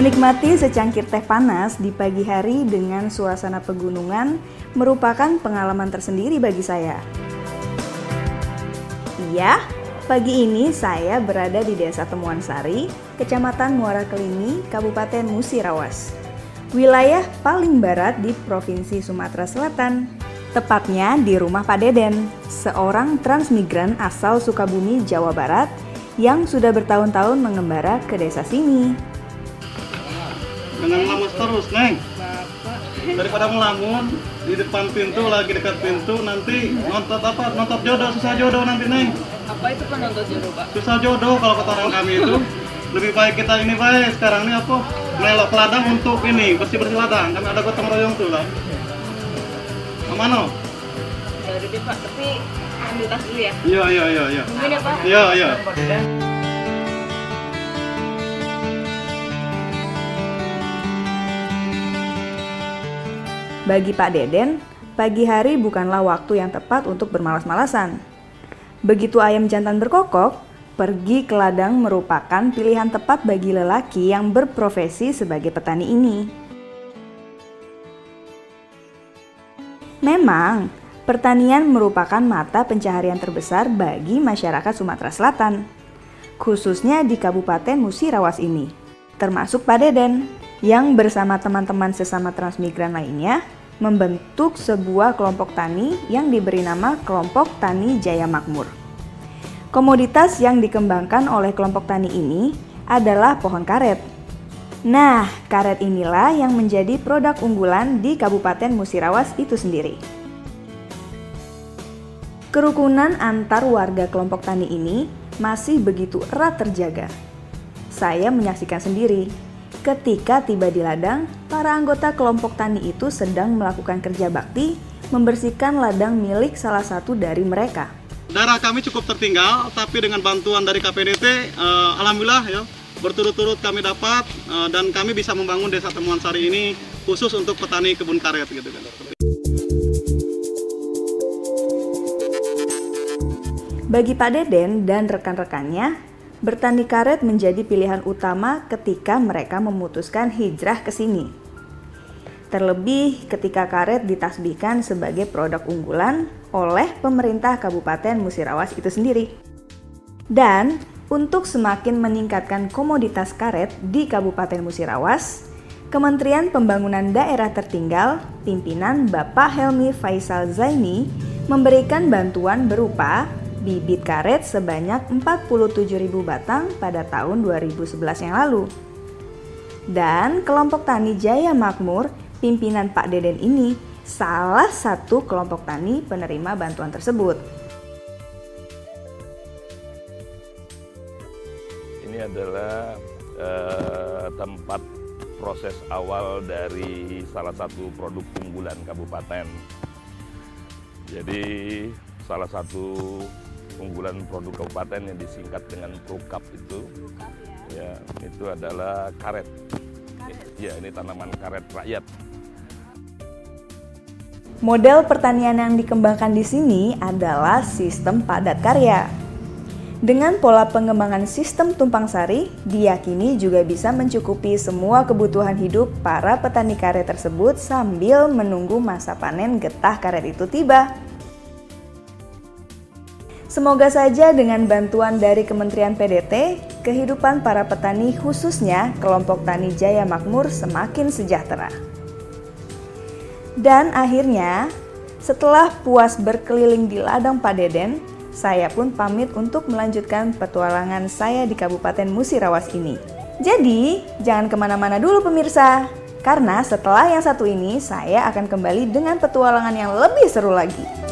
Menikmati secangkir teh panas di pagi hari dengan suasana pegunungan merupakan pengalaman tersendiri bagi saya. Iya, pagi ini saya berada di Desa Temuan Sari, Kecamatan Muara Kelimi, Kabupaten Musirawas, wilayah paling barat di Provinsi Sumatera Selatan. Tepatnya di rumah Pak Deden, seorang transmigran asal Sukabumi, Jawa Barat yang sudah bertahun-tahun mengembara ke desa sini. Jangan ngelamus terus, Neng. Daripada ngelamun di depan pintu, lagi dekat pintu, nanti nontot jodoh, susah jodoh nanti, Neng. Apa itu nontot jodoh, Pak? Susah jodoh kalau kata orang kami itu. Lebih baik kita ini baik, sekarang ini apa? Melok ladang untuk ini, bersih-bersih ladang. Kami ada gotong royong tuh lah. Mana? Ya udah deh, Pak, tapi ambil tas dulu ya. Iya. Mungkin ya, Pak? Iya. Bagi Pak Deden, pagi hari bukanlah waktu yang tepat untuk bermalas-malasan. Begitu ayam jantan berkokok, pergi ke ladang merupakan pilihan tepat bagi lelaki yang berprofesi sebagai petani ini. Memang, pertanian merupakan mata pencaharian terbesar bagi masyarakat Sumatera Selatan, khususnya di Kabupaten Musirawas ini, termasuk Pak Deden, yang bersama teman-teman sesama transmigran lainnya membentuk sebuah kelompok tani yang diberi nama Kelompok Tani Jaya Makmur. Komoditas yang dikembangkan oleh kelompok tani ini adalah pohon karet. Nah, karet inilah yang menjadi produk unggulan di Kabupaten Musirawas itu sendiri. Kerukunan antar warga kelompok tani ini masih begitu erat terjaga. Saya menyaksikan sendiri, ketika tiba di ladang, para anggota kelompok tani itu sedang melakukan kerja bakti membersihkan ladang milik salah satu dari mereka. Daerah kami cukup tertinggal, tapi dengan bantuan dari KPDT, alhamdulillah ya, berturut-turut kami dapat dan kami bisa membangun Desa Temuan Sari ini khusus untuk petani kebun karet gitu kan. Bagi Pak Deden dan rekan-rekannya, bertani karet menjadi pilihan utama ketika mereka memutuskan hijrah ke sini. Terlebih ketika karet ditasbihkan sebagai produk unggulan oleh pemerintah Kabupaten Musirawas itu sendiri. Dan untuk semakin meningkatkan komoditas karet di Kabupaten Musirawas, Kementerian Pembangunan Daerah Tertinggal, pimpinan Bapak Helmi Faisal Zaini, memberikan bantuan berupa bibit karet sebanyak 47.000 batang pada tahun 2011 yang lalu. Dan kelompok tani Jaya Makmur, pimpinan Pak Deden ini, salah satu kelompok tani penerima bantuan tersebut. Ini adalah tempat proses awal dari salah satu produk unggulan kabupaten. Jadi salah satu unggulan produk kabupaten yang disingkat dengan PRUKAP itu, ya itu adalah karet. Ya, ini tanaman karet rakyat. Model pertanian yang dikembangkan di sini adalah sistem padat karya. Dengan pola pengembangan sistem tumpang sari, diyakini juga bisa mencukupi semua kebutuhan hidup para petani karet tersebut sambil menunggu masa panen getah karet itu tiba. Semoga saja dengan bantuan dari Kementerian PDT, kehidupan para petani khususnya kelompok tani Jaya Makmur semakin sejahtera. Dan akhirnya, setelah puas berkeliling di ladang Pak Deden, saya pun pamit untuk melanjutkan petualangan saya di Kabupaten Musirawas ini. Jadi, jangan kemana-mana dulu pemirsa, karena setelah yang satu ini, saya akan kembali dengan petualangan yang lebih seru lagi.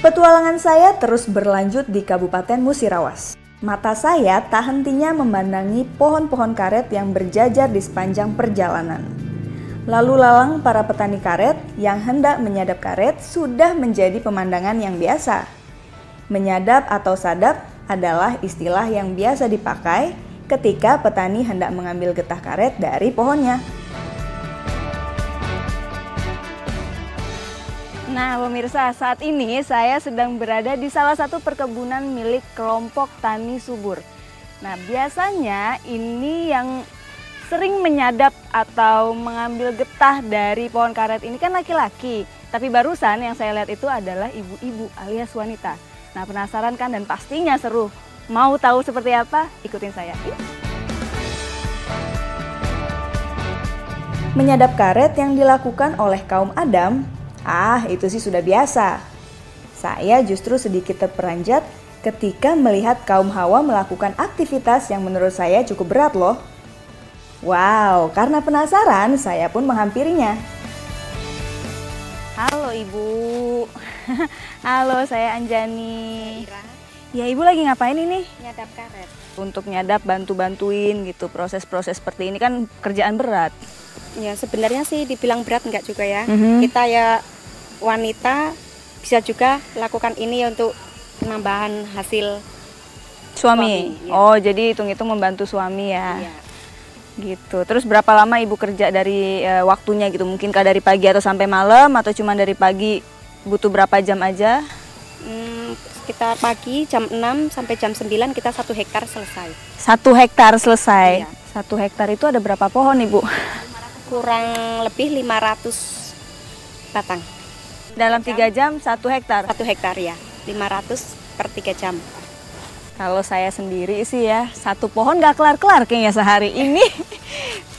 Petualangan saya terus berlanjut di Kabupaten Musirawas. Mata saya tak hentinya memandangi pohon-pohon karet yang berjajar di sepanjang perjalanan. Lalu lalang para petani karet yang hendak menyadap karet sudah menjadi pemandangan yang biasa. Menyadap atau sadap adalah istilah yang biasa dipakai ketika petani hendak mengambil getah karet dari pohonnya. Nah, pemirsa, saat ini saya sedang berada di salah satu perkebunan milik kelompok tani subur. Nah, biasanya ini yang sering menyadap atau mengambil getah dari pohon karet ini kan laki-laki. Tapi barusan yang saya lihat itu adalah ibu-ibu alias wanita. Nah, penasaran kan dan pastinya seru. Mau tahu seperti apa? Ikutin saya. Menyadap karet yang dilakukan oleh kaum Adam, itu sih sudah biasa. Saya justru sedikit terperanjat ketika melihat kaum Hawa melakukan aktivitas yang menurut saya cukup berat loh. Wow, karena penasaran saya pun menghampirinya. Halo Ibu. Halo, saya Anjani. Ya, Ibu lagi ngapain ini? Nyadap karet. Untuk nyadap, bantu-bantuin gitu, proses-proses seperti ini kan kerjaan berat. Ya sebenarnya sih dibilang berat enggak juga ya. Kita ya wanita bisa juga lakukan ini untuk penambahan hasil suami. Ya. Oh, jadi hitung-hitung membantu suami ya. Iya. Gitu. Terus berapa lama Ibu kerja dari waktunya gitu? Mungkinkah dari pagi atau sampai malam atau cuma dari pagi butuh berapa jam aja? Sekitar pagi jam 6 sampai jam 9 kita 1 hektar selesai. 1 hektar selesai. Iya. 1 hektar itu ada berapa pohon Ibu? Kurang lebih 500 batang. Dalam 3 jam 1 hektar? 1 hektar ya, 500 per 3 jam. Kalau saya sendiri sih ya, 1 pohon gak kelar-kelar kayaknya sehari ini.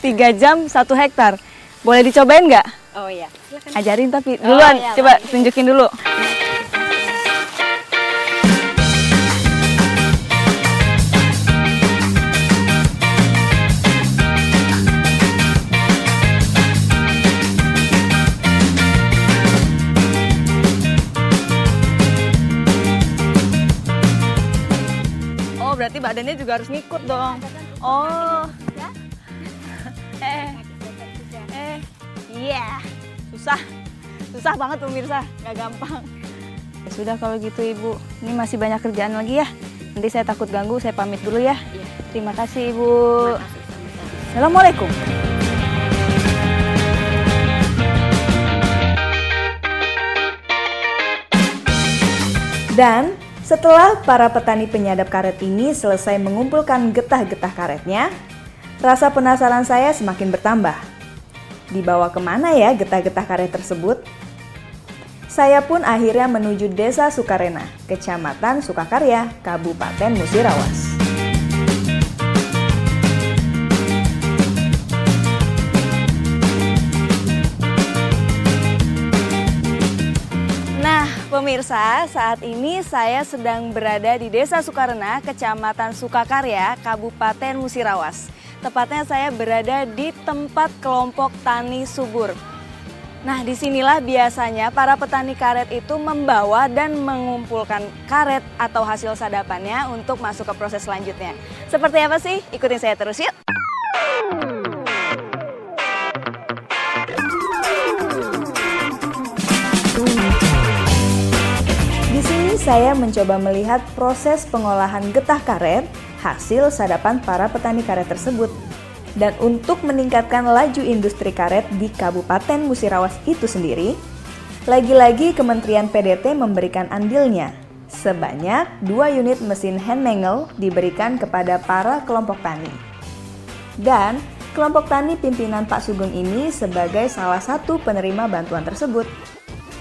3 jam 1 hektar. Boleh dicobain nggak? Oh iya, silakan. Ajarin tapi duluan, iya, coba tunjukin dulu. Berarti badannya juga harus ngikut dong. Oh, iya, susah banget pemirsa, nggak gampang. Ya sudah kalau gitu Ibu, ini masih banyak kerjaan lagi ya. Nanti saya takut ganggu, saya pamit dulu ya. Terima kasih Ibu. Assalamualaikum. Dan setelah para petani penyadap karet ini selesai mengumpulkan getah-getah karetnya, rasa penasaran saya semakin bertambah. Dibawa kemana ya getah-getah karet tersebut? Saya pun akhirnya menuju Desa Sukarena, Kecamatan Sukakarya, Kabupaten Musirawas. Pemirsa, saat ini saya sedang berada di Desa Sukarena, Kecamatan Sukakarya, Kabupaten Musirawas. Tepatnya saya berada di tempat kelompok tani subur. Nah, disinilah biasanya para petani karet itu membawa dan mengumpulkan karet atau hasil sadapannya untuk masuk ke proses selanjutnya. Seperti apa sih? Ikutin saya terus yuk! Saya mencoba melihat proses pengolahan getah karet hasil sadapan para petani karet tersebut. Dan untuk meningkatkan laju industri karet di Kabupaten Musirawas itu sendiri, lagi-lagi Kementerian PDT memberikan andilnya. Sebanyak 2 unit mesin hand mangle diberikan kepada para kelompok tani. Dan kelompok tani pimpinan Pak Sugeng ini sebagai salah satu penerima bantuan tersebut.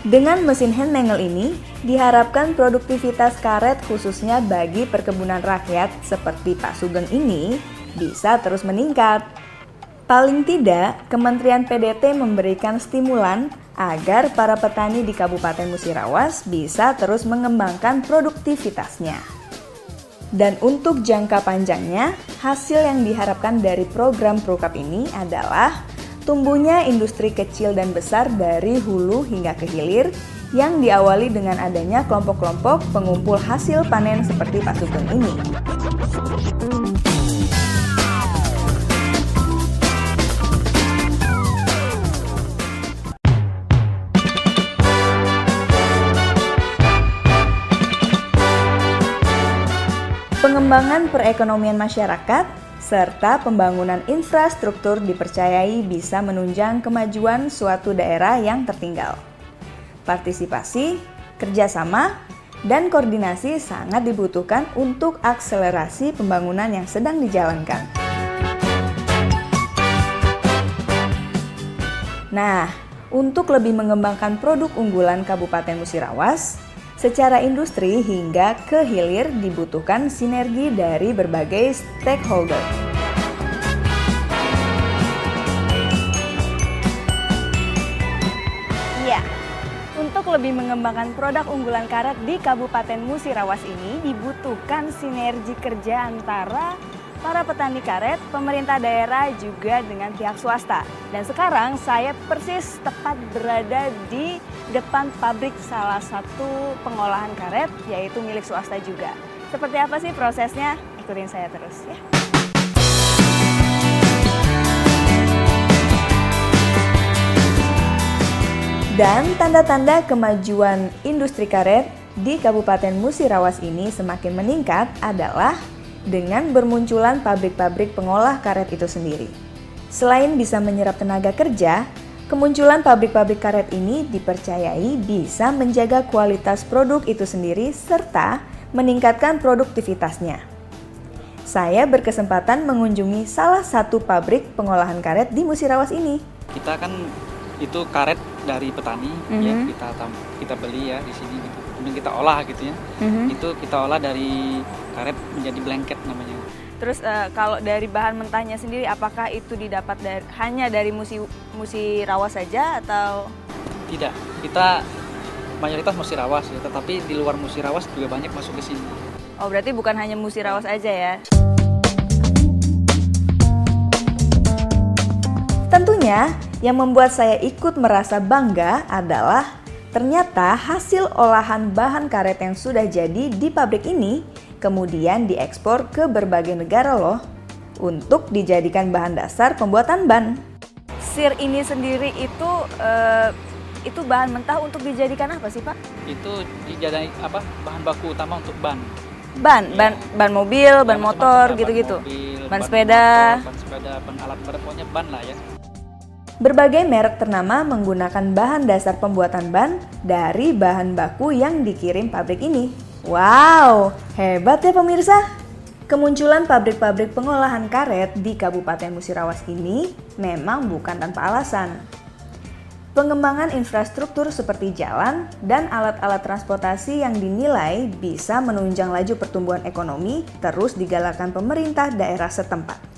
Dengan mesin hand mangle ini, diharapkan produktivitas karet khususnya bagi perkebunan rakyat seperti Pak Sugeng ini bisa terus meningkat. Paling tidak, Kementerian PDT memberikan stimulan agar para petani di Kabupaten Musirawas bisa terus mengembangkan produktivitasnya. Dan untuk jangka panjangnya, hasil yang diharapkan dari program Prukap ini adalah tumbuhnya industri kecil dan besar dari hulu hingga ke hilir yang diawali dengan adanya kelompok-kelompok pengumpul hasil panen seperti Pak Sugeng ini. Pengembangan perekonomian masyarakat serta pembangunan infrastruktur dipercayai bisa menunjang kemajuan suatu daerah yang tertinggal. partisipasi, kerjasama, dan koordinasi sangat dibutuhkan untuk akselerasi pembangunan yang sedang dijalankan. Nah, untuk lebih mengembangkan produk unggulan Kabupaten Musirawas, secara industri hingga ke hilir dibutuhkan sinergi dari berbagai stakeholder. Ya, untuk lebih mengembangkan produk unggulan karet di Kabupaten Musirawas ini dibutuhkan sinergi kerja antara para petani karet, pemerintah daerah, juga dengan pihak swasta. Dan sekarang saya persis tepat berada di depan pabrik salah satu pengolahan karet, yaitu milik swasta juga. Seperti apa sih prosesnya? Ikutin saya terus ya. Dan tanda-tanda kemajuan industri karet di Kabupaten Musirawas ini semakin meningkat adalah dengan bermunculan pabrik-pabrik pengolah karet itu sendiri. Selain bisa menyerap tenaga kerja, kemunculan pabrik-pabrik karet ini dipercayai bisa menjaga kualitas produk itu sendiri serta meningkatkan produktivitasnya. Saya berkesempatan mengunjungi salah satu pabrik pengolahan karet di Musirawas ini. Kita kan itu karet dari petani, ya kita beli ya di sini gitu. Kemudian kita olah gitu ya. Itu kita olah dari karet menjadi blanket namanya. Terus kalau dari bahan mentahnya sendiri, apakah itu didapat hanya dari Musirawas saja atau? Tidak, kita mayoritas Musirawas ya, tetapi di luar Musirawas juga banyak masuk ke sini. Oh, berarti bukan hanya Musirawas aja ya? Tentunya yang membuat saya ikut merasa bangga adalah ternyata hasil olahan bahan karet yang sudah jadi di pabrik ini kemudian diekspor ke berbagai negara loh untuk dijadikan bahan dasar pembuatan ban. Sir ini sendiri itu bahan mentah untuk dijadikan apa sih, Pak? Itu dijadikan bahan baku utama untuk ban. Ban mobil, ban motor gitu-gitu. Ban sepeda, ban alat berat, pokoknya ban lah ya. Berbagai merek ternama menggunakan bahan dasar pembuatan ban dari bahan baku yang dikirim pabrik ini. Wow, hebat ya pemirsa! Kemunculan pabrik-pabrik pengolahan karet di Kabupaten Musirawas ini memang bukan tanpa alasan. Pengembangan infrastruktur seperti jalan dan alat-alat transportasi yang dinilai bisa menunjang laju pertumbuhan ekonomi terus digalakkan pemerintah daerah setempat.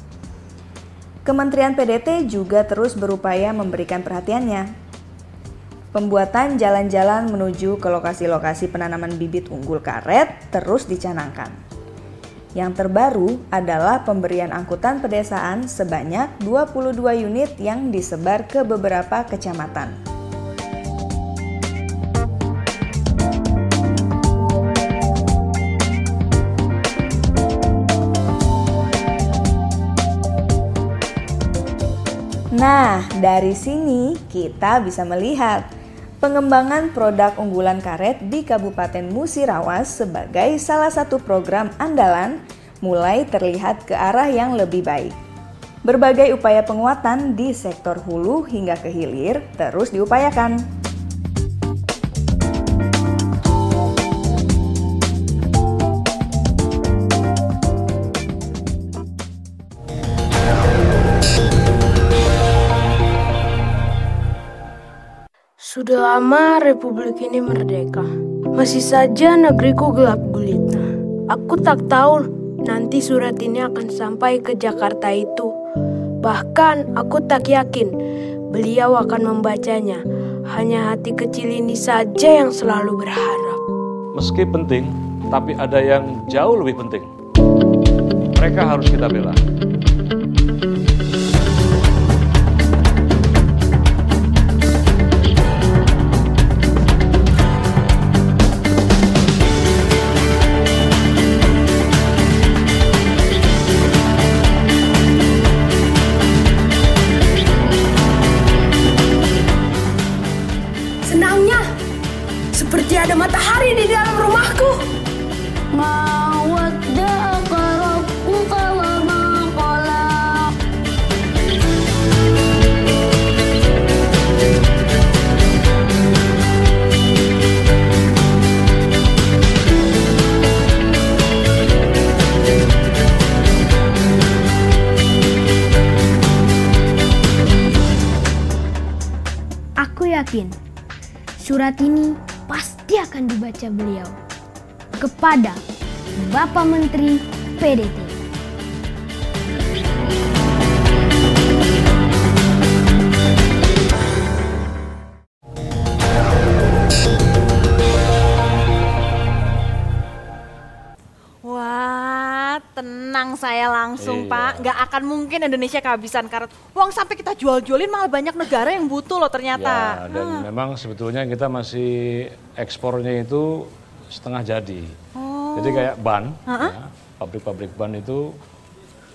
Kementerian PDT juga terus berupaya memberikan perhatiannya. Pembuatan jalan-jalan menuju ke lokasi-lokasi penanaman bibit unggul karet terus dicanangkan. Yang terbaru adalah pemberian angkutan pedesaan sebanyak 22 unit yang disebar ke beberapa kecamatan. Nah, dari sini kita bisa melihat pengembangan produk unggulan karet di Kabupaten Musirawas sebagai salah satu program andalan mulai terlihat ke arah yang lebih baik. Berbagai upaya penguatan di sektor hulu hingga ke hilir terus diupayakan. Sudah lama Republik ini merdeka. Masih saja negeriku gelap gulita. Aku tak tahu nanti surat ini akan sampai ke Jakarta itu. Bahkan aku tak yakin beliau akan membacanya. Hanya hati kecil ini saja yang selalu berharap. Meski penting, tapi ada yang jauh lebih penting. Mereka harus kita bela. Seperti ada matahari di dalam rumahku. Ma wadda qarabbuka wa ma yakin surat ini pasti akan dibaca beliau kepada Bapak Menteri PDT. Tenang saya langsung Iya. Pak, nggak akan mungkin Indonesia kehabisan karet. Uang sampai kita jual-jualin malah banyak negara yang butuh loh ternyata. Ya, dan memang sebetulnya kita masih ekspornya itu setengah jadi. Jadi kayak ban, ya, pabrik-pabrik ban itu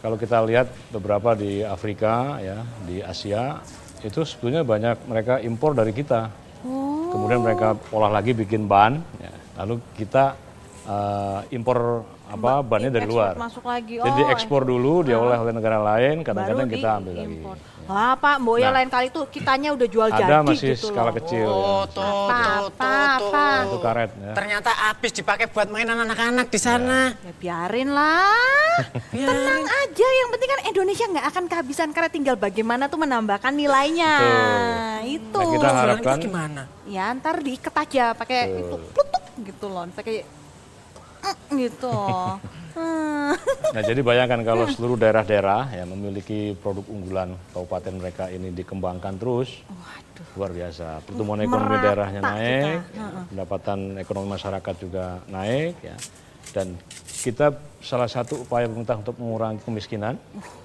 kalau kita lihat beberapa di Afrika, ya, di Asia, itu sebetulnya banyak mereka impor dari kita. Kemudian mereka olah lagi bikin ban, ya, lalu kita impor bannya dari luar. Masuk lagi. Jadi diekspor dulu, diolah oleh negara lain, kadang-kadang kita ambil lagi. Wah Pak, Mbok ya lain kali tuh kitanya udah jual jadi gitu loh. Ada masih skala kecil. Apa? Itu karet. Ya. Ternyata habis dipakai buat mainan anak-anak di sana. Ya biarin lah. Tenang aja, yang penting kan Indonesia nggak akan kehabisan karet, tinggal bagaimana tuh menambahkan nilainya. Itu. Nah, kita harapkan gimana? Ya ntar diikat aja pakai itu plutuk gitu loh, pakai gitu. Nah, jadi bayangkan kalau seluruh daerah-daerah yang memiliki produk unggulan kabupaten mereka ini dikembangkan terus, luar biasa. Pertumbuhan ekonomi daerahnya naik, pendapatan ekonomi masyarakat juga naik, ya. Dan kita salah satu upaya pemerintah untuk mengurangi kemiskinan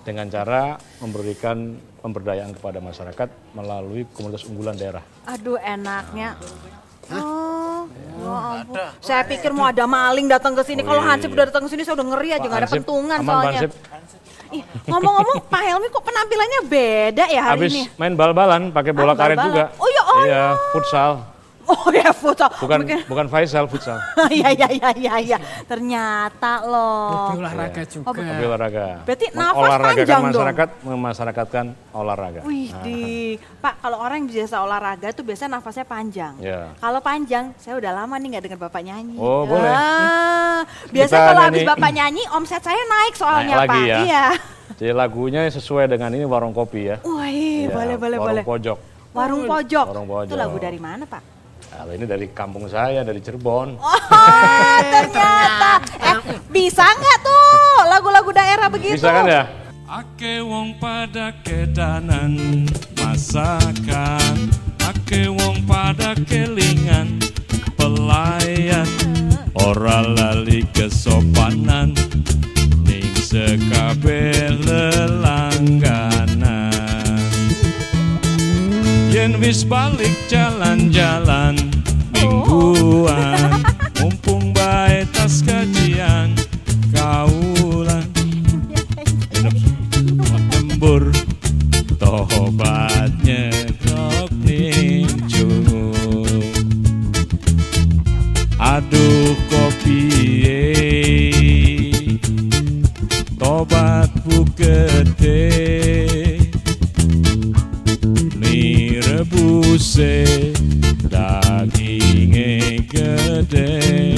dengan cara memberikan pemberdayaan kepada masyarakat melalui komunitas unggulan daerah. Aduh enaknya. Saya pikir mau ada maling datang ke sini. Kalau Hansip udah datang ke sini saya udah ngeri aja, nggak ada pentungan soalnya. Ngomong-ngomong Pak Helmi kok penampilannya beda ya hari ini? Habis main bal-balan pakai bola karet juga. Oh ya, Iya, futsal. Oh ya futsal. Bukan Faisal futsal. Iya. Ternyata loh. Hobi olahraga juga. Hobi olahraga. Berarti nafas panjang dong. Memasyarakatkan olahraga. Wih, Pak, kalau orang yang biasa olahraga itu biasanya nafasnya panjang. Ya. Kalau panjang, saya udah lama nih nggak dengar Bapak nyanyi. Oh, boleh. Biasanya kalau habis Bapak nyanyi, omset saya naik soalnya, naik Pak. lagi ya. Iya. Jadi lagunya sesuai dengan ini warung kopi ya. Wih, ya, boleh. Warung pojok. Warung pojok. Warung pojok. Itu lagu dari mana, Pak? Nah, ini dari kampung saya, dari Cirebon. Oh, ternyata. Bisa nggak tuh lagu-lagu daerah begitu? Bisa kan ya? Ake wong pada kedanan masakan, ake wong pada kelingan pelayan, ora lali kesopanan ning sekabeh lelangganan. Yen wis balik jalan-jalan mingguan, mumpung bae tas kajian kaulan lembur tobatnya kok ninju. Aduh kopi tobat bukete rebuse dagingnya gede.